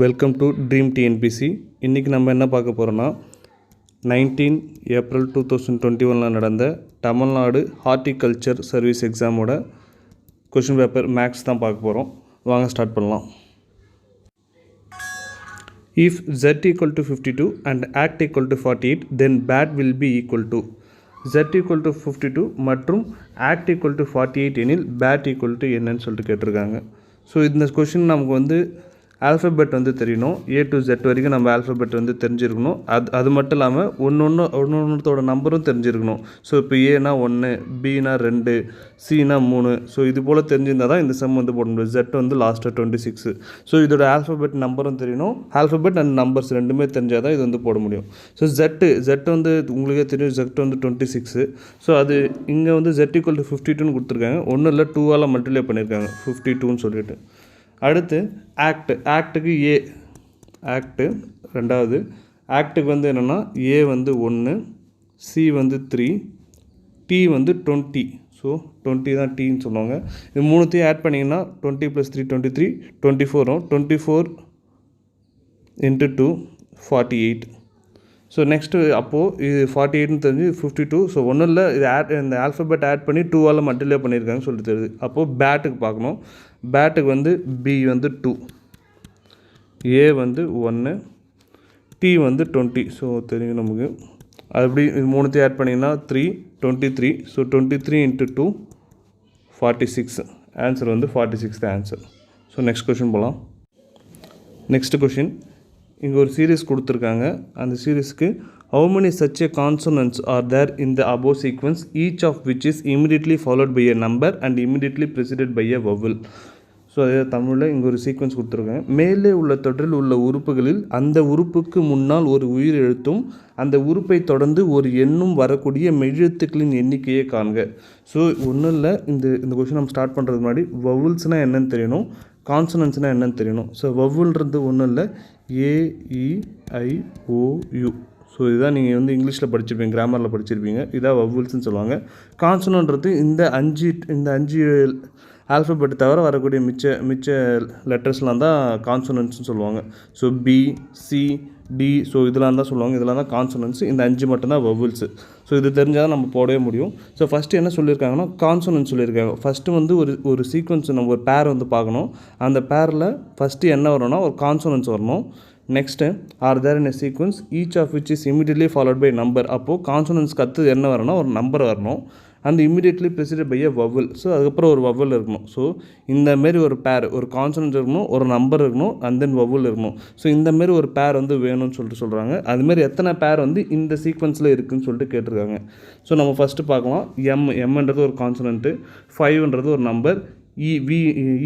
Welcome to dream TNPSC. இன்றைக்கி நம்ம என்ன பார்க்க போகிறோன்னா 19 ஏப்ரல் 2021 நடந்த தமிழ்நாடு ஹார்டிகல்ச்சர் சர்வீஸ் எக்ஸாமோட கொஷின் பேப்பர் மேக்ஸ் தான் பார்க்க போகிறோம். வாங்க ஸ்டார்ட் பண்ணலாம். If z equal to 52 and act equal to 48, then bat will be equal to z equal to 52 மற்றும் act equal to 48 எனில் bat equal to என்னன்னு சொல்லிட்டு கேட்டிருக்காங்க. ஸோ இந்த கொஷின் நமக்கு வந்து ஆல்ஃபபெட் வந்து தெரியணும். A to Z வரைக்கும் நம்ம ஆல்ஃபபெட் வந்து தெரிஞ்சிருக்கணும். அது மட்டும் இல்லாமல் ஒன்றொன்றத்தோட நம்பரும் தெரிஞ்சிருக்கணும். ஸோ இப்போ ஏனா 1, பினா 2, சினா 3. ஸோ இது போல் தெரிஞ்சிருந்தால் தான் இந்த சம் வந்து போட முடியும். Z வந்து லாஸ்ட்டாக 26. ஸோ இதோட ஆல்ஃபபெட் நம்பரும் தெரியணும். ஆல்ஃபபெட் அண்ட் நம்பர்ஸ் ரெண்டுமே தெரிஞ்சால் தான் இது வந்து போட முடியும். ஸோ Z வந்து உங்களுக்கே தெரியும். Z வந்து 26. ஸோ அது இங்கே வந்து Z equal to 52ன்னு கொடுத்துருக்காங்க. ஒன்றும் இல்லை, 2ஆல் மல்டிப்ளை பண்ணியிருக்காங்க 52ன்னு சொல்லிட்டு. அடுத்து ஆக்டுக்கு ஏ, ஆக்டு ரெண்டாவது. ஆக்டுக்கு வந்து என்னென்னா ஏ வந்து 1, சி வந்து 3, டி வந்து 20. ஸோ 20 தான் டீன்னு சொல்லுவாங்க. இது மூணுத்தையும் ஆட் பண்ணிங்கன்னா 20 + 3 23, 24 வரும். 24 × 2 48. ஸோ நெக்ஸ்ட்டு அப்போது இது 48ன்னு தெரிஞ்சு 52. ஸோ ஒன்றும் இல்லை, இது இந்த ஆல்ஃபபெட் ஆட் பண்ணி 2ஆல் மல்டிப்ளை பண்ணியிருக்காங்கன்னு சொல்லிட்டு தெரியுது. அப்போது பேட்டுக்கு பார்க்கணும். பேட்டுக்கு வந்து பி வந்து 2, ஏ வந்து 1, டி வந்து 20. ஸோ தெரியும் நமக்கு. அப்படி இது மூணுத்தையும் ஆட் பண்ணிங்கன்னா 3 23. ஸோ 23 × 2 46. ஆன்சர் வந்து 46 தான் ஆன்சர். ஸோ நெக்ஸ்ட் கொஷின் போகலாம். நெக்ஸ்ட் கொஷின், இங்கே ஒரு சீரீஸ் கொடுத்துருக்காங்க. அந்த சீரீஸ்க்கு how many such a consonants are there in the above sequence, each of which is immediately followed by a number and immediately preceded by a vowel. So அதே தமிழில் இங்கே ஒரு sequence கொடுத்துருக்காங்க. மேலே உள்ள தொடரில் உள்ள உறுப்புகளில் அந்த உறுப்புக்கு முன்னால் ஒரு உயிர் எழுத்தும் அந்த உறுப்பை தொடர்ந்து ஒரு எண்ணும் வரக்கூடிய மெழுத்துக்களின் எண்ணிக்கையை காண்க. ஸோ ஒன்றும் இல்லை, இந்த கொஷின் நம்ம ஸ்டார்ட் பண்ணுறது முன்னாடி வவுல்ஸ்னால் என்னென்னு தெரியணும், கான்சனன்ட்ஸ்னால் என்னென்னு தெரியணும். ஸோ வவுல்ன்றது ஒன்றும் இல்லை, AEIOU. ஸோ இதுதான் நீங்கள் வந்து இங்கிலீஷில் படிச்சிருப்பீங்க, கிராமரில் படிச்சிருப்பீங்க. இதான் வவுல்ஸ்ன்னு சொல்லுவாங்க. கான்சனன்ட்றது இந்த அஞ்சு ஆல்ஃபபெட் தவிர வரக்கூடிய மிச்ச லெட்டர்ஸ்லாம் தான் கான்சனன்ட்ஸ்னு சொல்லுவாங்க. So B, C, D, so இதெல்லாம் தான் சொல்லுவாங்க. இதெல்லாம் தான் கான்சனன்ட்ஸ். இந்த 5 மட்டும்தான் வவுல்ஸு. ஸோ இது தெரிஞ்சால் தான் நம்ம போடவே முடியும். ஸோ ஃபஸ்ட்டு என்ன சொல்லியிருக்காங்கன்னா கான்சனன்ட் சொல்லியிருக்காங்க. ஃபஸ்ட்டு வந்து ஒரு சீக்வன்ஸ் நம்ம ஒரு பேர் வந்து பார்க்கணும். அந்த பேரில் ஃபஸ்ட்டு என்ன வரணும்னா ஒரு கான்சனன்ட்ஸ் வரணும். Next are there in a sequence each of which is immediately followed by number. அப்போது கான்சனன்ட்ஸ்க்கு அடுத்து என்ன வரணும்னா ஒரு நம்பர் வரணும். அந்த immediately preceded by a vowel. So அதுக்கப்புறம் ஒரு வவல் இருக்கணும். ஸோ இந்தமாரி ஒரு பேர், ஒரு கான்சனன்ட் இருக்கணும், ஒரு நம்பர் இருக்கணும், அண்ட் தென் வவல் இருக்கணும். ஸோ இந்தமாரி ஒரு பேர் வந்து வேணும்னு சொல்லிட்டு சொல்கிறாங்க. அதுமாரி எத்தனை பேர் வந்து இந்த சீக்வன்ஸில் இருக்குதுன்னு சொல்லிட்டு கேட்டிருக்காங்க. ஸோ நம்ம ஃபஸ்ட்டு பார்க்கலாம். எம்ன்றது ஒரு கான்சனன்ட்டு, 5ன்றது ஒரு நம்பர்,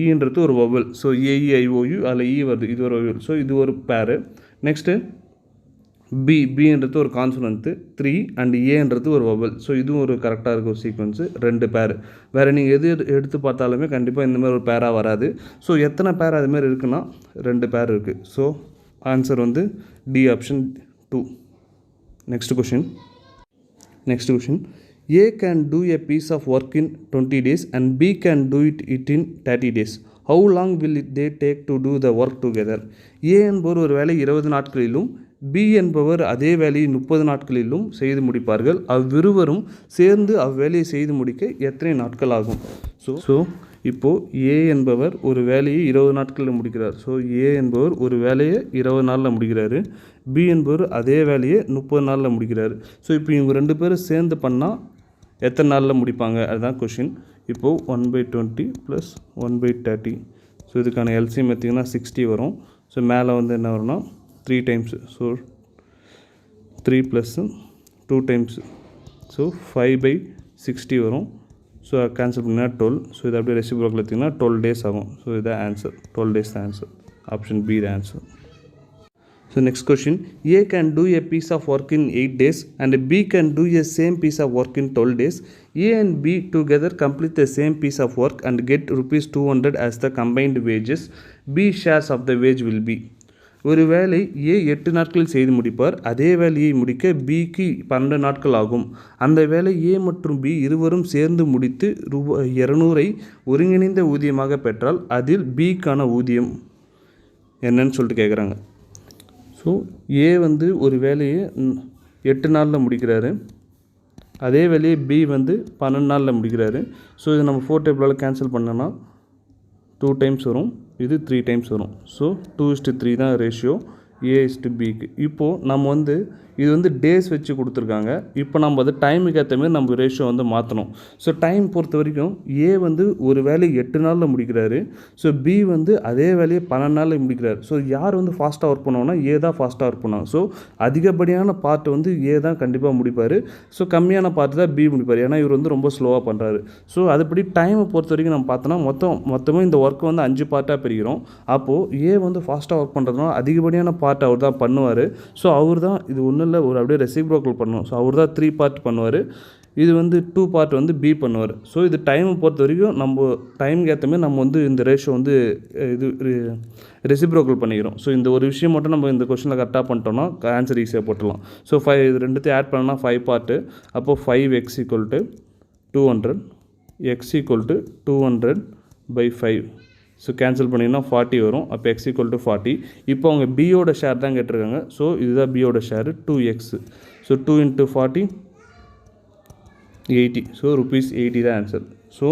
ஈன்றது ஒரு வவல். ஸோ AEIOU, அதில் ஈ வருது, இது ஒரு வவல். ஸோ இது ஒரு பேரு. நெக்ஸ்ட்டு பின்றது ஒரு கான்சனன்ட்டு, 3 அண்ட் ஏன்றது ஒரு வவல். ஸோ இதுவும் ஒரு கரெக்டாக இருக்க ஒரு சீக்வன்ஸு, 2 பேர். வேறு நீங்கள் எது எடுத்து பார்த்தாலுமே கண்டிப்பாக இந்தமாதிரி ஒரு பேராக வராது. ஸோ எத்தனை பேர் அதுமாரி இருக்குன்னா 2 பேர் இருக்குது. ஸோ ஆன்சர் வந்து D option 2. Next question, A can do a piece of work in 20 days and B can do it in 30 days. How long will they take to do the work together? A என்பவர் ஒரு வேலை 20 நாட்களிலும் B என்பவர் அதே வேலையை 30 நாட்களிலும் செய்து முடிப்பார்கள். அவ்விருவரும் சேர்ந்து அவ்வேலையை செய்து முடிக்க எத்தனை நாட்கள் ஆகும்? ஸோ இப்போது A என்பவர் ஒரு வேலையை 20 நாட்களில் முடிக்கிறார். ஸோ A என்பவர் ஒரு வேலையை 20 நாளில் முடிக்கிறாரு. B என்பவர் அதே வேலையை 30 நாளில் முடிக்கிறாரு. ஸோ இப்போ இவங்க 2 பேரும் சேர்ந்து பண்ணால் எத்தனை நாளில் முடிப்பாங்க? அதுதான் கொஷின். இப்போது 1/20 + 1/30. ஸோ இதுக்கான எல்சிஎம் பார்த்திங்கன்னா 60 வரும். ஸோ மேலே வந்து என்ன வரும்னா 3 டைம்ஸ். So 3 + 2 times. ஸோ 5/60 வரும். ஸோ கேன்சல் பண்ணிங்கன்னா 12. ஸோ இது அப்படியே ரெசிப்ரோக்கில் எடுத்திங்கன்னா 12 days ஆகும். ஸோ இதுதான் ஆன்சர், 12 days தான் ஆன்சர். ஆப்ஷன் பி தான் answer. So next question, A can do a piece of work in 8 days and B can do a same piece of work in 12 days. A and B together complete the same piece of work and get ₹200 as the combined wages. B shares of the wage will be. ஒரு வேலை A 8 நாட்களில் செய்து முடிப்பார். அதே வேலையை முடிக்க Bக்கு 12 நாட்கள் ஆகும். அந்த வேலை A மற்றும் B இருவரும் சேர்ந்து முடித்து ₹200 ஒருங்கிணைந்த ஊதியமாக பெற்றால் அதில் Bக்கான ஊதியம் என்னன்னு சொல்லிட்டு கேட்குறாங்க. ஸோ ஏ வந்து ஒரு வேலையை 8 நாளில் முடிக்கிறாரு, அதே வேலையை பி வந்து 12 நாளில் முடிக்கிறாரு. ஸோ இது நம்ம 4 டேபிளால் கேன்சல் பண்ணோன்னா 2 டைம்ஸ் வரும், இது 3 டைம்ஸ் வரும். ஸோ 2:3 தான் ரேஷியோ A:Bக்கு. இப்போது நம்ம வந்து இது வந்து டேஸ் வச்சு கொடுத்துருக்காங்க. இப்போ நம்ம அது டைமுக்கு ஏற்ற மாதிரி நம்ம ரேஷியோ வந்து மாற்றணும். ஸோ டைம் பொறுத்த வரைக்கும் ஏ வந்து ஒரு வேலையை 8 நாளில் முடிக்கிறாரு, ஸோ பி வந்து அதே வேலையை 12 நாளில் முடிக்கிறாரு. ஸோ யார் வந்து ஃபாஸ்ட்டாக ஒர்க் பண்ணுவோன்னா ஏ தான் ஃபாஸ்ட்டாக ஒர்க் பண்ணுவாங்க. ஸோ அதிகப்படியான பார்ட் வந்து ஏ தான் கண்டிப்பாக முடிப்பார், ஸோ கம்மியான பார்ட் தான் பி முடிப்பார், ஏன்னா இவர் வந்து ரொம்ப ஸ்லோவாக பண்ணுறாரு. ஸோ அதுபடி டைமை பொறுத்த வரைக்கும் நம்ம பார்த்தோன்னா மொத்தமாக இந்த ஒர்க்கை வந்து 5 பார்ட்டாக பிரிக்கிறோம். அப்போது ஏ வந்து ஃபாஸ்ட்டாக ஒர்க் பண்ணுறதுனால அதிகப்படியான பார்ட் அவர் தான் பண்ணுவார். ஸோ அவர் தான் இது ஒன்றும் இல்லை, ஒரு அப்படியே ரெசிப்ரோக்கல் பண்ணுவோம். ஸோ அவர் தான் 3 பார்ட் பண்ணுவார், இது வந்து 2 பார்ட் வந்து பி பண்ணுவார். ஸோ இது டைமை பொறுத்த வரைக்கும் நம்ம டைமுக்கு ஏற்ற மாதிரி நம்ம வந்து இந்த ரேஷியோ வந்து இது ரெசிப்ரோக்கல் பண்ணிக்கிறோம். ஸோ இந்த ஒரு விஷயம் மட்டும் நம்ம இந்த கொஸ்டினில் கரெக்டாக பண்ணிட்டோம்னா ஆன்சர் ஈஸியாக போட்டுடலாம். ஸோ 5 இது ரெண்டுத்தையும் ஆட் பண்ணோன்னா 5 பார்ட்டு. அப்போது 5x = 200, x = 200/5. ஸோ கேன்சல் பண்ணிங்கன்னா 40 வரும். அப்போ x = 40. இப்போ அவங்க பியோட ஷேர் தான் கேட்டிருக்காங்க. ஸோ இதுதான் பியோட ஷேரு 2x. ஸோ 2 × 40 80. ஸோ ₹80 தான் ஆன்சர். ஸோ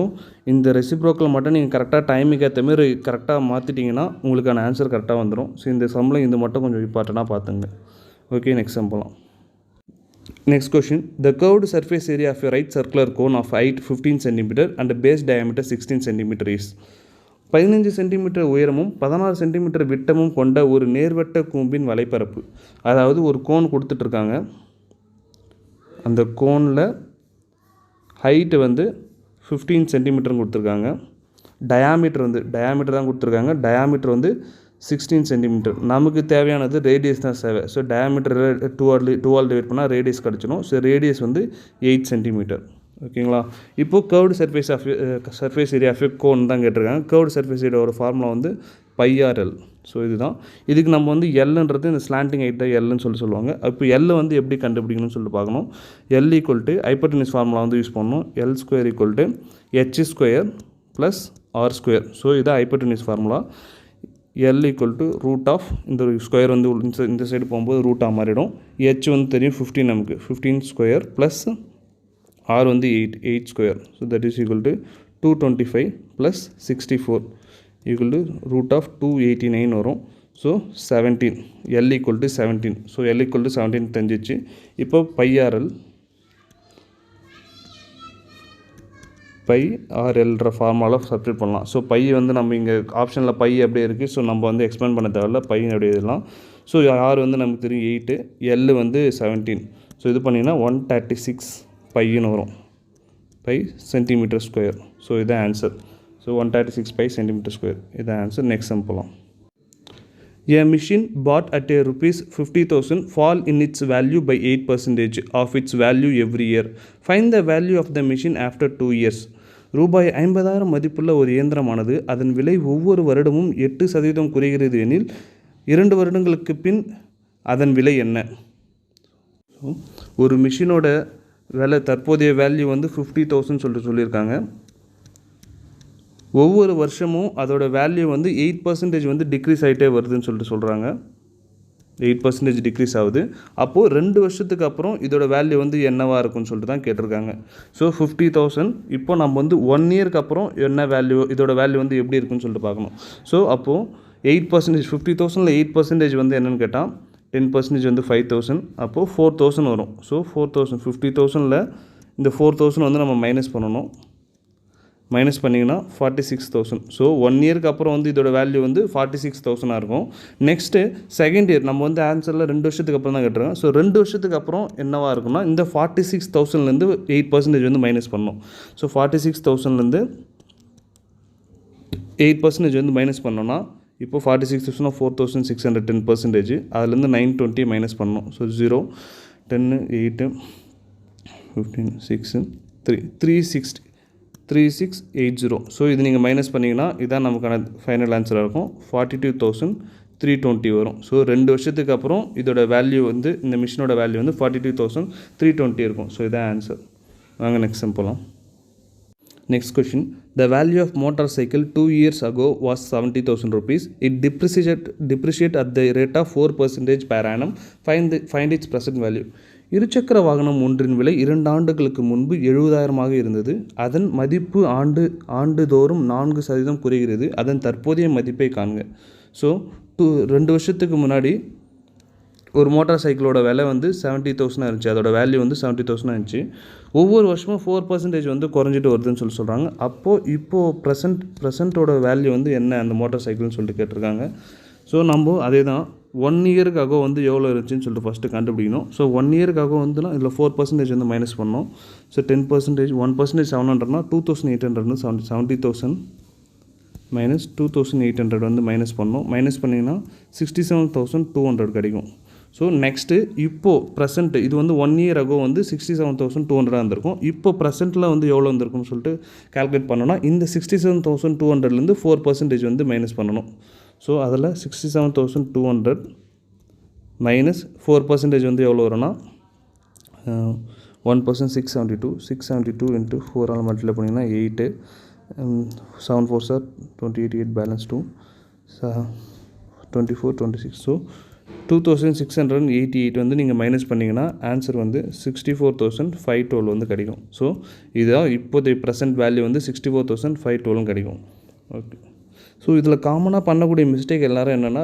இந்த ரெசிப்ரோக்கல் மட்டும் நீங்கள் கரெக்டாக டைமுக்கு ஏற்ற மாதிரி கரெக்டாக மாற்றிட்டிங்கன்னா உங்களுக்கான ஆன்சர் கரெக்டாக வந்துடும். ஸோ இந்த சம்மில் இது மட்டும் கொஞ்சம் இம்பார்ட்டண்ட்டாக பார்த்துங்க. ஓகே, நெக்ஸ்ட் சம் போகலாம். Next question. The curved surface area of a right circular cone of height 15 cm and base diameter 16 cm is 15 centimetre உயரமும் 16 சென்டிமீட்டர் விட்டமும் கொண்ட ஒரு நேர்வட்ட கூம்பின் வலைப்பரப்பு. அதாவது ஒரு கோன் கொடுத்துட்ருக்காங்க, அந்த கோனில் ஹைட்டு வந்து 15 சென்டிமீட்டர்னு கொடுத்துருக்காங்க, டயாமீட்டர் தான் கொடுத்துருக்காங்க, டயாமீட்டர் வந்து 16 சென்டிமீட்டர். நமக்கு தேவையானது ரேடியஸ் தான் தேவை. ஸோ டயாமீட்டர் 2 ஆல் டிவைட் பண்ணால் ரேடியஸ் கிடச்சிடும். ஸோ ரேடியஸ் வந்து 8 சென்டிமீட்டர். ஓகேங்களா? இப்போது curved surface area of cone தான் கேட்டிருக்காங்க. கர்வ்டு சர்ஃபேஸ் ஏரியாவோட ஃபார்முலா வந்து πr/l. ஸோ இதுதான். இதுக்கு நம்ம வந்து எல்ன்றது இந்த ஸ்லாண்டிங் ஹைட் தான் எல்லுன்னு சொல்லுவாங்க. அப்போ எல் வந்து எப்படி கண்டுபிடிக்கணும்னு சொல்லிட்டு பார்க்கணும். L = ஹைப்போடென்யூஸ் ஃபார்முலா வந்து யூஸ் பண்ணணும். L² = h² + r². ஸோ இதுதான் ஹைப்போடென்யூஸ் ஃபார்முலா. L = இந்த ஸ்கொயர் வந்து இந்த சைடு போகும்போது ரூட்டாக மாறிடும். h வந்து தெரியும் 15, நமக்கு 15² + r வந்து 8². So that is equal to 225 + 64 = √289 வரும். ஸோ 17. L = 17. ஸோ L = 17 தெரிஞ்சிச்சு. இப்போ πr/lன்ற ஃபார்முலாவில் சப்ஸ்டிட்யூட் பண்ணலாம். ஸோ பை வந்து நம்ம இங்கே ஆப்ஷனில் பை அப்படியே இருக்குது. ஸோ நம்ம வந்து எக்ஸ்பிளைன் பண்ண தேவையில்ல, பை அப்படியே இதெல்லாம். ஸோ r வந்து நமக்கு தெரியும் 8, L வந்து 17. ஸோ இது பண்ணிங்கன்னா 136 பைன்னு வரும், பை சென்டிமீட்டர் ஸ்கொயர். ஸோ இதுதான் answer. So 136 pi centimetre square, இதுதான் ஆன்சர். நெக்ஸ்ட் சம் போகலாம். A machine bought at a ₹50,000 fall in its value by 8% of its value every year. Find the value of the machine after 2 years. ரூபாய் 50,000 மதிப்புள்ள ஒரு இயந்திரமானது அதன் விலை ஒவ்வொரு வருடமும் 8% குறைகிறது எனில் 2 வருடங்களுக்கு பின் அதன் விலை என்ன? ஒரு மிஷினோட விலை தற்போதைய வேல்யூ வந்து 50,000 சொல்லியிருக்காங்க. ஒவ்வொரு வருஷமும் அதோட வேல்யூ வந்து 8% வந்து டிக்ரீஸ் ஆகிட்டே வருதுன்னு சொல்கிறாங்க. 8% டிக்ரீஸ் ஆகுது. அப்போது 2 வருஷத்துக்கு அப்புறம் இதோட வேல்யூ வந்து என்னவாக இருக்குன்னு சொல்லிட்டு தான் கேட்டிருக்காங்க. ஸோ 50,000 இப்போ நம்ம வந்து 1 இயருக்கு அப்புறம் என்ன வேல்யூ, இதோட வேல்யூ வந்து எப்படி இருக்குன்னு சொல்லிட்டு பார்க்கணும். ஸோ அப்போது 8%, 50,000ல் 8% வந்து என்னென்னு கேட்டால் 10% வந்து 5,000, அப்போது 4,000 வரும். ஸோ 4,000, 50,000ல் இந்த 4,000 வந்து நம்ம மைனஸ் பண்ணணும். மைனஸ் பண்ணிங்கன்னா 46,000. ஸோ 1 இயருக்கு அப்புறம் வந்து இதோட வேல்யூ வந்து 46,000 இருக்கும். நெக்ஸ்ட்டு செகண்ட் இயர் நம்ம வந்து ஆன்சரில் 2 வருஷத்துக்கு அப்புறம் தான் கேட்டிருக்கோம். ஸோ 2 வருஷத்துக்கு அப்புறம் என்னவாக இருக்குன்னா இந்த 46,000லேருந்து 8% வந்து மைனஸ் பண்ணணும். ஸோ 46,000லேருந்து 8% வந்து மைனஸ் பண்ணோன்னா இப்போ 46,000 4,600 10%, அதுலேருந்து 920 மைனஸ் பண்ணணும். ஸோ 0 10 8 15 6 3 3680. ஸோ இது நீங்கள் மைனஸ் பண்ணிங்கன்னா இதான் நமக்கான ஃபைனல் ஆன்சராக இருக்கும். 42,320 வரும். ஸோ 2 வருஷத்துக்கு அப்புறம் இதோட வேல்யூ வந்து இந்த மிஷினோட வேல்யூ வந்து 42,320 இருக்கும். ஸோ இதான் ஆன்சர். வாங்க நெக்ஸ்ட் சம் போகலாம். Next question. The value of motorcycle 2 years ago was 70,000 rupees. It depreciate at the rate of 4% per annum. Find its present value. இருசக்கர வாகனம் ஒன்றின் விலை 2 ஆண்டுகளுக்கு முன்பு 70,000 இருந்தது. அதன் மதிப்பு ஆண்டுதோறும் 4% குறைகிறது. அதன் தற்போதைய மதிப்பை காண்க. ஸோ 2 வருஷத்துக்கு முன்னாடி ஒரு மோட்டார் சைக்கிளோட விலை வந்து 70,000 இருந்துச்சு. அதோட வேல்யூ வந்து 70,000 இருந்துச்சு. ஒவ்வொரு வருஷமும் 4% வந்து குறைஞ்சிட்டு வருதுன்னு சொல்கிறாங்க. இப்போது ப்ரெசண்ட்டோட வேல்யூ வந்து என்ன அந்த மோட்டார் சைக்கிள்னு சொல்லிட்டு கேட்டிருக்காங்க. ஸோ நம்ம அதே தான் 1 இயருக்காக வந்து எவ்வளோ இருந்துச்சுன்னு சொல்லிட்டு ஃபஸ்ட்டு கண்டுபிடிக்கணும். ஸோ 1 இயருக்காக வந்துனா இதில் 4% வந்து மைனஸ் பண்ணோம். ஸோ 10%, 1% 700னா 2,800 70,000 மைனஸ் 2,800 வந்து மைனஸ் பண்ணோம். மைனஸ் பண்ணிங்கன்னா 67,200 கிடைக்கும். ஸோ நெக்ஸ்ட்டு இப்போது ப்ரெசென்ட் இது வந்து 1 இயர் அகோ வந்து 67,200 இருந்திருக்கும். இப்போ ப்ரெசென்ட்டில் வந்து எவ்வளோ இருந்திருக்கும்னு சொல்லிட்டு கால்குலேட் பண்ணோன்னா இந்த 67,200லேருந்து 4% வந்து மைனஸ் பண்ணணும். ஸோ அதில் 67,200 மைனஸ் 4% வந்து எவ்வளோ வரும்னா 1% 672 இன்ட்டு 4 மல்டிப்ளை பண்ணிங்கன்னா 8 7 4 சார் 28 பேலன்ஸ் 2 24 26. ஸோ 2,688 வந்து நீங்கள் மைனஸ் பண்ணிங்கன்னா ஆன்சர் வந்து 64,512 வந்து கிடைக்கும். ஸோ இதுதான் இப்போதைய ப்ரெசென்ட் வேல்யூ வந்து 64,512 கிடைக்கும். ஓகே. ஸோ இதில் காமனாக பண்ணக்கூடிய மிஸ்டேக் எல்லோரும் என்னென்னா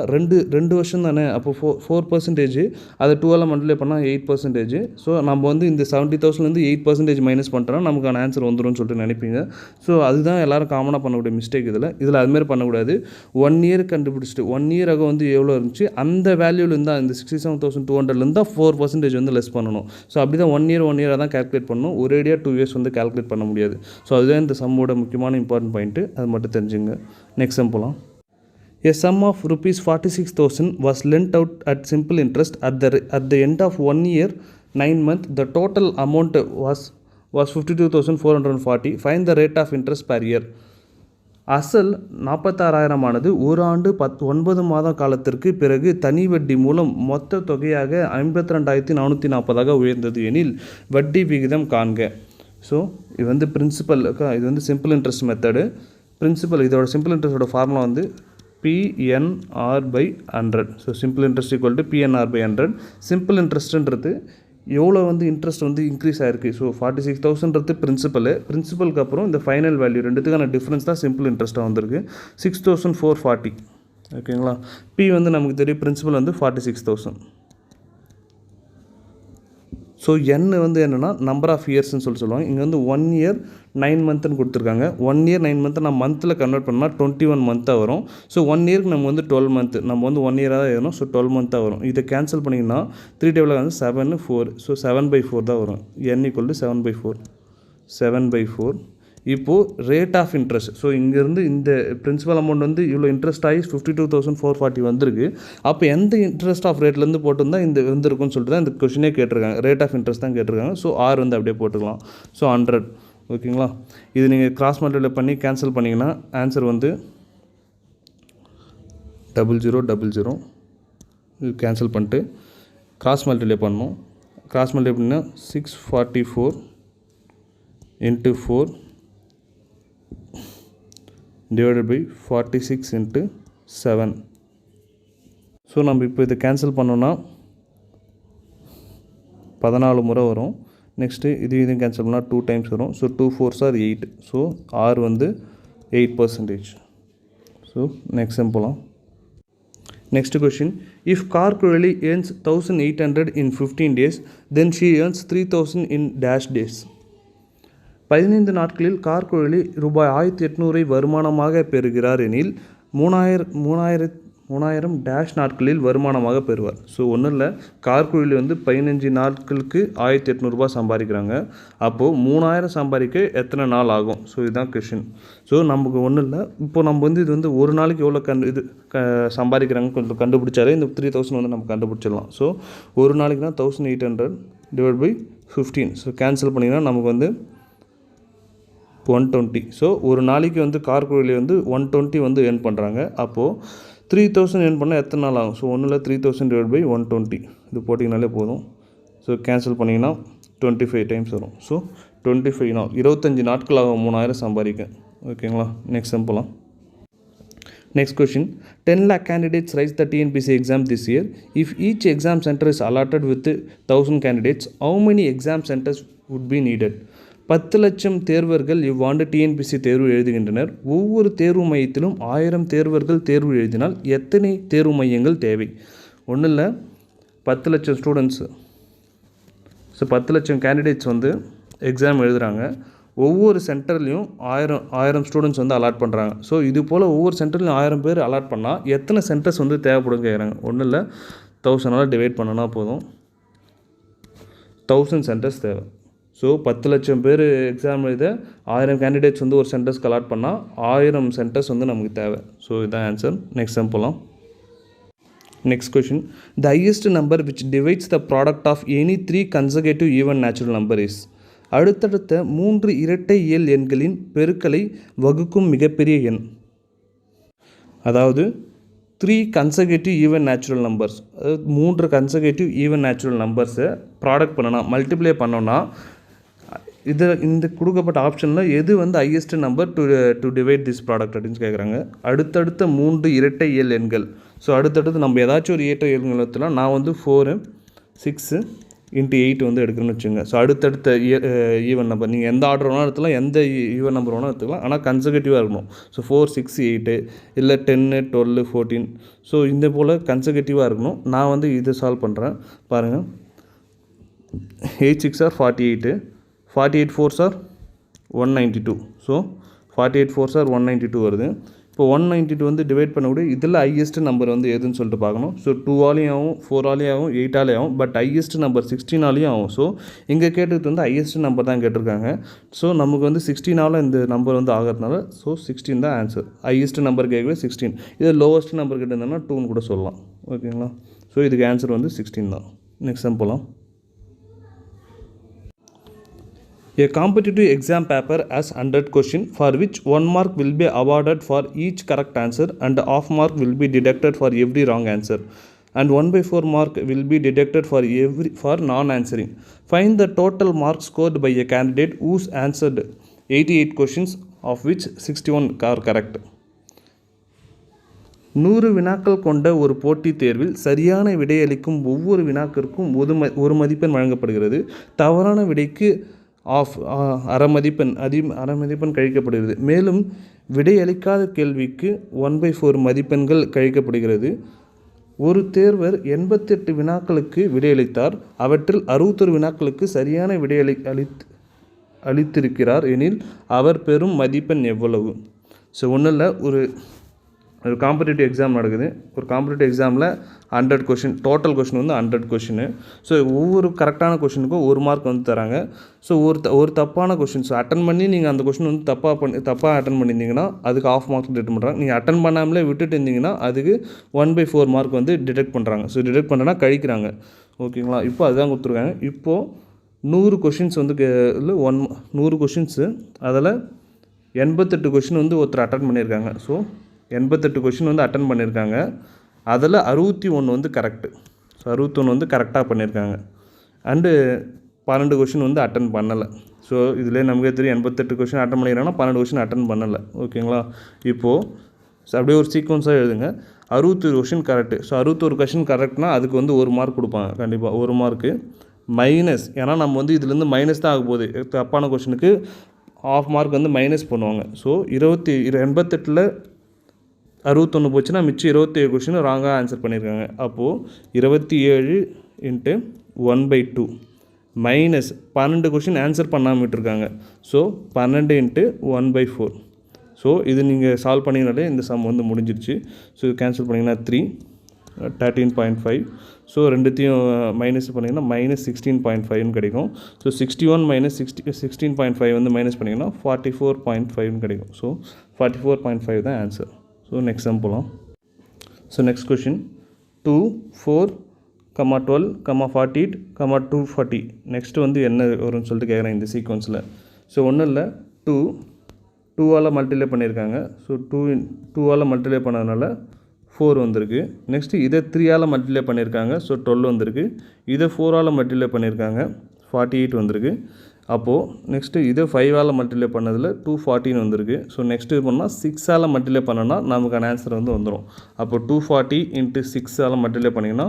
ரெண்டு வருஷம் தானே, அப்போ 4% அதை 12 மல்டிப்ளை பண்ணால் 8%. ஸோ நம்ம வந்து இந்த 70,000லேருந்து 8% மைனஸ் பண்ணிட்டோன்னா நமக்கான ஆன்சர் வந்துடும் சொல்லிட்டு நினைப்பீங்க. ஸோ அதுதான் எல்லோரும் காமனாக பண்ணக்கூடிய மிஸ்டேக். இதில் அதுமாரி பண்ணக்கூடாது. 1 இயர் கண்டுபிடிச்சிட்டு 1 இயராக வந்து எவ்வளோ இருந்துச்சு அந்த வேல்யூலேருந்து தான் இந்த 67,200லேருந்து தான் 4% வந்து லெஸ் பண்ணணும். ஸோ அப்படி தான் 1 இயராக தான் கால்குலேட் பண்ணணும். ஒரேடியாக 2 இயர்ஸ் வந்து கால்குலேட் பண்ண முடியாது. ஸோ அதுதான் இந்த சம்மோட முக்கியமான இம்பார்ட்டன்ட் பாயிண்ட்டு. அது மட்டும் தெரிஞ்சுங்க. நெக்ஸ்ட் சம் போகலாம். A sum of rupees 46,000 was lent out at simple interest at the end of 1 year 9 months. The total amount was 52,440. Find the rate of interest per year. அசல் 46,000 ஆனது ஒரு ஆண்டு 9 மாத காலத்திற்கு பிறகு தனி வட்டி மூலம் மொத்த தொகையாக 52,440 உயர்ந்தது எனில் வட்டி விகிதம் காண்க. ஸோ இது வந்து பிரின்சிபல், இது வந்து சிம்பிள் இன்ட்ரெஸ்ட் மெத்தடு. பிரின்சிபல் இதோட சிம்பிள் இன்ட்ரெஸ்ட்டோட ஃபார்முலா வந்து PNR/100. So simple interest equal to PNR/100. Simple இன்ட்ரெஸ்ட்டுன்றது எவ்வளோ வந்து இன்ட்ரெஸ்ட் வந்து இன்க்ரீஸ் ஆகிருக்கு. ஸோ 46,000ன்றது பிரின்சிபலுக்கு அப்புறம் இந்த ஃபைனல் வேல்யூ ரெண்டுத்துக்கான டிஃப்ரென்ஸ் தான் சிம்பிள் இன்ட்ரெஸ்ட்டாக வந்திருக்கு. 6,440. ஓகேங்களா. P வந்து நமக்கு தெரியும், பிரின்சிபல் வந்து 46,000. ஸோ n வந்து என்னென்னா நம்பர் ஆஃப் இயர்ஸ்ன்னு சொல்லுவாங்க. இங்கே வந்து 1 இயர் 9 மந்த்துன்னு கொடுத்துருக்காங்க. 1 இயர் 9 மந்த்தை நான் மந்தில் கன்வெர்ட் பண்ணால் 21 மந்த்தாக வரும். ஸோ 1 இயருக்கு நம்ம வந்து 12 மந்த்து, நம்ம வந்து 1 இயராக தான் எழுதணும். ஸோ 12 மந்த்தாக வரும். இதை கேன்சல் பண்ணிங்கன்னா 3 டேபிளில் வந்து 7 4. ஸோ 7/4 தான் வரும். n = 7/4. இப்போது ரேட் ஆஃப் இன்ட்ரெஸ்ட். ஸோ இங்கேருந்து இந்த பிரின்சிபல் அமௌண்ட் வந்து இவ்வளோ இன்ட்ரெஸ்ட் ஆகி 52,440 வந்திருக்கு. அப்போ எந்த இன்ட்ரெஸ்ட் ஆஃப் ரேட்லேருந்து போட்டுருந்தால் இந்த வந்துருக்குன்னு சொல்லிட்டு தான் இந்த கொஷினே கேட்டிருக்காங்க. ரேட் ஆஃப் இன்ட்ரெஸ்ட் தான் கேட்டிருக்காங்க. ஸோ ஆர் வந்து அப்படியே போட்டுக்கலாம். ஸோ 100. ஓகேங்களா. இது நீங்கள் கிராஸ் மல்டிப்ளை பண்ணி கேன்சல் பண்ணிங்கன்னா ஆன்சர் வந்து 0000. இது கேன்சல் பண்ணிட்டு கிராஸ் மல்டிப்ளை பண்ணணும். கிராஸ் மல்டிப்ளை பண்ணால் 644 × 4 divided by 46 × 7. ஸோ நம்ம இப்போ இதை கேன்சல் பண்ணோன்னா 14 முறை வரும். நெக்ஸ்ட்டு இதையும் கேன்சல் பண்ணால் 2 டைம்ஸ் வரும். So 2 4s are 8. So R வந்து 8%. ஸோ நெக்ஸ்ட் சம் போகலாம். Next question. If Karkurali earns 1,800 in 15 days, then she earns 3,000 in dash days. 15 நாட்களில் கார்குழலி ரூபாய் 1,800 வருமானமாக பெறுகிறார் எனில் 3,000 டேஷ் நாட்களில் வருமானமாக பெறுவார். ஸோ ஒன்றும் இல்லை, கார்குழலி வந்து 15 நாட்களுக்கு 1,800 சம்பாதிக்கிறாங்க. அப்போது 3,000 சம்பாதிக்க எத்தனை நாள் ஆகும்? ஸோ இதுதான் கொஷின். ஸோ நமக்கு ஒன்றும் இல்லை, இப்போ நம்ம வந்து இது வந்து ஒரு நாளைக்கு எவ்வளோ சம்பாதிக்கிறாங்க கொஞ்சம் கண்டுபிடிச்சாலே இந்த 3,000 வந்து நம்ம கண்டுபிடிச்சிடலாம். ஸோ ஒரு நாளைக்கு தான் 1,800 / 15. ஸோ கேன்சல் பண்ணிங்கன்னா நமக்கு வந்து 120. ஸோ ஒரு நாளைக்கு வந்து கார்குழலி வந்து 120 வந்து ஏர்ன் பண்ணுறாங்க. அப்போது 3,000 ஏர்ன் பண்ணால் எத்தனை நாள் ஆகும்? ஸோ ஒன்றில் 3,000 / 120 இது போட்டிங்கனாலே போதும். ஸோ கேன்சல் பண்ணிங்கன்னா 25 டைம்ஸ் வரும். ஸோ 25 நாள் 25 நாட்கள் ஆகும் 3,000 சம்பாதிக்க. ஓகேங்களா. நெக்ஸ்ட் சம் போகலாம். Next question, 10 lakh candidates write the TNPC exam this year. If each exam center is allotted with 1000 candidates, how many exam centers would be needed? 10 லட்சம் தேர்வர்கள் இவ்வாண்டு டிஎன்பிசி தேர்வு எழுதுகின்றனர். ஒவ்வொரு தேர்வு மையத்திலும் 1000 தேர்வர்கள் தேர்வு எழுதினால் எத்தனை தேர்வு மையங்கள் தேவை? ஒன்றும் இல்லை, 10 லட்சம் ஸ்டூடெண்ட்ஸு, ஸோ 10 லட்சம் கேண்டிடேட்ஸ் வந்து எக்ஸாம் எழுதுகிறாங்க. ஒவ்வொரு சென்டர்லேயும் 1000 ஸ்டூடெண்ட்ஸ் வந்து அலாட் பண்ணுறாங்க. ஸோ இது போல் ஒவ்வொரு சென்டர்லையும் 1000 பேர் அலாட் பண்ணால் எத்தனை சென்டர்ஸ் வந்து தேவைப்படும் கேட்குறாங்க. ஒன்றும் இல்லை, 1000 டிவைட் பண்ணனா போதும், 1000 சென்டர்ஸ் தேவை. ஸோ 10 லட்சம் பேர் எக்ஸாம் எழுத 1000 கேண்டிடேட்ஸ் வந்து ஒரு சென்டர்ஸ்க்கு அலாட் பண்ணால் 1000 சென்டர்ஸ் வந்து நமக்கு தேவை. ஸோ இதுதான் ஆன்சர். நெக்ஸ்ட் சம் போகலாம். Next question, the highest number which divides the product of any 3 conservative even natural number is. அடுத்தடுத்த 3 இரட்டை இயல் எண்களின் பெருக்கலை வகுக்கும் மிகப்பெரிய எண். அதாவது 3 கன்சர்வேட்டிவ் ஈவன் நேச்சுரல் நம்பர்ஸ், அதாவது 3 கன்சர்வேட்டிவ் ஈவன் நேச்சுரல் நம்பர்ஸை ப்ராடக்ட் பண்ணனா, மல்டிப்ளை பண்ணோன்னா இந்த கொடுக்கப்பட்ட ஆப்ஷனில் எது வந்து highest number to divide this product அப்படின்னு கேட்குறாங்க. அடுத்தடுத்த 3 இரட்டை இயல் எண்கள். ஸோ அடுத்தடுத்து நம்ம ஏதாச்சும் ஒரு இரட்டை எண்கள் எடுத்துலாம். நான் வந்து 4, 6 × 8 வந்து எடுக்கணும்னு வச்சுங்க. ஸோ அடுத்தடுத்த ஈவன் நம்பர் நீங்கள் எந்த ஆர்டர் வேணால் எடுத்துக்கலாம், எந்த ஈவன் நம்பர் வேணால் எடுத்துக்கலாம், ஆனால் கன்சர்வேட்டிவாக இருக்கணும். ஸோ 4, 6, 8 இல்லை 10, 12, 14. ஸோ இந்த போல் கன்சர்வேட்டிவாக இருக்கணும். நான் வந்து இதை சால்வ் பண்ணுறேன் பாருங்கள். 8 6 are 48, 48 4s are 192. So 48 4s are 192 வருது. இப்போ 192 வந்து டிவைட் பண்ணக்கூடிய இதில் ஹையஸ்ட் நம்பர் வந்து எதுன்னு சொல்லிட்டு பார்க்கணும். ஸோ 2ஆலையும் ஆகும், 4ஆலையும் ஆகும், 8ஆலையும் ஆகும், பட் ஹையஸ்ட் நம்பர் 16ஆலையும் ஆகும். ஸோ இங்கே கேட்டது வந்து ஹையஸ்ட் நம்பர் தான் கேட்டிருக்காங்க. ஸோ நமக்கு வந்து 16ஆல் இந்த நம்பர் வந்து ஆகிறதுனால ஸோ 16 தான் ஆன்சர். ஹையஸ்ட் நம்பர் கேட்கவே 16. இது லோவஸ்ட் நம்பர் கேட்டிருந்தோம்னா 2ன்னு கூட சொல்லலாம். ஓகேங்களா. ஸோ இதுக்கு ஆன்சர் வந்து 16 தான். நெக்ஸ்ட் சம் போகலாம். A competitive exam paper has 100 questions for which 1 mark will be awarded for each correct answer and half mark will be deducted for every wrong answer and 1/4 mark will be deducted for non-answering. Find the total marks scored by a candidate who's answered 88 questions of which 61 are correct. 100 வினாக்கள் கொண்ட ஒரு போட்டித் தேர்வில் சரியான விடையளிக்கும் ஒவ்வொரு வினாக்கிற்கும் ஒரு மதிப்பெண் வழங்கப்படுகிறது. தவறான விடைக்கு அரை மதிப்பெண் கழிக்கப்படுகிறது. மேலும் விடையளிக்காத கேள்விக்கு 1/4 மதிப்பெண்கள் கழிக்கப்படுகிறது. ஒரு தேர்வர் 88 வினாக்களுக்கு விடையளித்தார். அவற்றில் 61 வினாக்களுக்கு சரியான அளித்திருக்கிறார் எனில் அவர் பெறும் மதிப்பெண் எவ்வளவு? ஸோ ஒன்றும் இல்லை, ஒரு காம்படிட்டிவ் எக்ஸாம் நடக்குது. ஒரு காம்படிட்டிவ் எக்ஸாமில் 100 கொஷின், டோட்டல் கொஷின் வந்து 100 கொஷின். ஸோ ஒவ்வொரு கரெக்டான கொஷினுக்கும் 1 மார்க் வந்து தராங்க. ஸோ ஒரு தப்பான கொஷின், ஸோ அட்டன் பண்ணி நீங்கள் அந்த கொஷின் வந்து தப்பாக அட்டன் பண்ணியிருந்தீங்கன்னா அதுக்கு ½ மார்க் டிடெக்ட் பண்ணுறாங்க. நீங்கள் அட்டன் பண்ணாமலே விட்டுட்டு இருந்தீங்கன்னா அதுக்கு 1/4 மார்க் வந்து டிடெக்ட் பண்ணுறாங்க. ஸோ டிடெக்ட் பண்ணுறனா கழிக்கிறாங்க. ஓகேங்களா. இப்போ அதுதான் கொடுத்துருக்காங்க. இப்போது 100 கொஷின்ஸ் வந்து 100 கொஷின்ஸு, அதில் 88 கொஷின் வந்து ஒருத்தர் அட்டன் பண்ணியிருக்காங்க. ஸோ 88 கொஷின் வந்து அட்டன் பண்ணியிருக்காங்க. அதில் 61 வந்து கரெக்டு. ஸோ 61 வந்து கரெக்டாக பண்ணியிருக்காங்க. அண்டு 12 கொஷின் வந்து அட்டன் பண்ணலை. ஸோ இதிலே நமக்கே தெரியும் 88 கொஷின் அட்டன் பண்ணிக்கிறாங்கன்னா 12 கொஷின் அட்டன் பண்ணலை. ஓகேங்களா. இப்போது அப்படியே ஒரு சீக்வன்ஸாக எழுதுங்க. 61 கொஷின் கரெக்டு. ஸோ 61 கொஷின் கரெக்ட்னா அதுக்கு வந்து 1 மார்க் கொடுப்பாங்க. கண்டிப்பாக 1 மார்க்கு மைனஸ், ஏன்னா நம்ம வந்து இதுலேருந்து மைனஸ் தான் ஆக போகுது. தப்பான கொஷினுக்கு ½ மார்க் வந்து மைனஸ் பண்ணுவாங்க. ஸோ 88ல் 61 போச்சுன்னா மிச்சம் 27 கொஷின் ராங்காக ஆன்சர் பண்ணியிருக்காங்க. அப்போது 27 × 1/2 மைனஸ் 12 கொஷின் ஆன்சர் பண்ணாமல் விட்டுருக்காங்க. ஸோ 12 × 1/4. ஸோ இது நீங்கள் சால்வ் பண்ணிங்கனாலே இந்த சம் வந்து முடிஞ்சிருச்சு. ஸோ இது கேன்சல் பண்ணிங்கன்னா 3 13.5. ஸோ ரெண்டுத்தையும் மைனஸ் பண்ணிங்கன்னா -16.5ன்னு கிடைக்கும். ஸோ 61 - 16.5 வந்து மைனஸ் பண்ணிங்கன்னா 44.5ன்னு கிடைக்கும். ஸோ 44.5 தான் ஆன்சர். ஸோ நெக்ஸ்ட் சம் போகலாம். So next question 2 4 12 48 240. நெக்ஸ்ட்டு வந்து என்ன வரும்னு சொல்லிட்டு கேட்குறேன் இந்த சீக்வன்ஸில். ஸோ ஒன்றும் இல்லை, 2ஆல் மல்டிப்ளை பண்ணியிருக்காங்க. ஸோ 2ஆல் மல்டிப்ளை பண்ணதுனால 4 வந்திருக்கு. நெக்ஸ்ட்டு இதை 3ஆல் மல்டிப்ளை பண்ணியிருக்காங்க. ஸோ 12 வந்திருக்கு. இதை 4ஆல் மல்டிப்ளை பண்ணியிருக்காங்க. 48 வந்திருக்கு. அப்போது நெக்ஸ்ட்டு இது 5ஆல் மல்டிப்ளை பண்ணதில் 240 வந்திருக்கு. ஸோ நெக்ஸ்ட்டு இது பண்ணால் 6ஆல் மல்டிப்ளை பண்ணோன்னா நமக்கான ஆன்சர் வந்து வந்துடும். அப்போ 240 × 6ஆல் மல்டிப்ளை பண்ணிங்கன்னா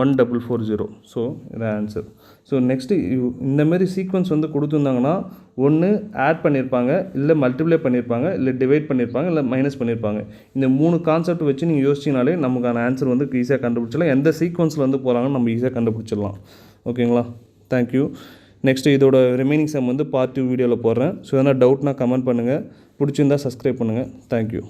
1440. ஸோ இதான் ஆன்சர். ஸோ நெக்ஸ்ட்டு இந்தமாரி சீக்வன்ஸ் வந்து கொடுத்துருந்தாங்கன்னா ஒன்று ஆட் பண்ணியிருப்பாங்க, இல்லை மல்டிப்ளை பண்ணியிருப்பாங்க, இல்லை டிவைட் பண்ணியிருப்பாங்க, இல்லை மைனஸ் பண்ணியிருப்பாங்க. இந்த 3 கான்செப்ட் வச்சு நீங்கள் யோசிச்சினாலே நமக்கான ஆன்சர் வந்து ஈஸியாக கண்டுபிடிச்சிடலாம். எந்த சீக்வன்ஸில் வந்து போகிறாங்கன்னு நம்ம ஈஸியாக கண்டுபிடிச்சிடலாம். ஓகேங்களா? தேங்க்யூ. நெக்ஸ்ட்டு இதோட ரிமைனிங் சம் வந்து பார்ட் 2 வீடியோவில் போடுறேன். ஸோ எதனா டவுட்னா கமெண்ட் பண்ணுங்கள். பிடிச்சிருந்தா சப்ஸ்கிரைப் பண்ணுங்கள். தேங்க்யூ.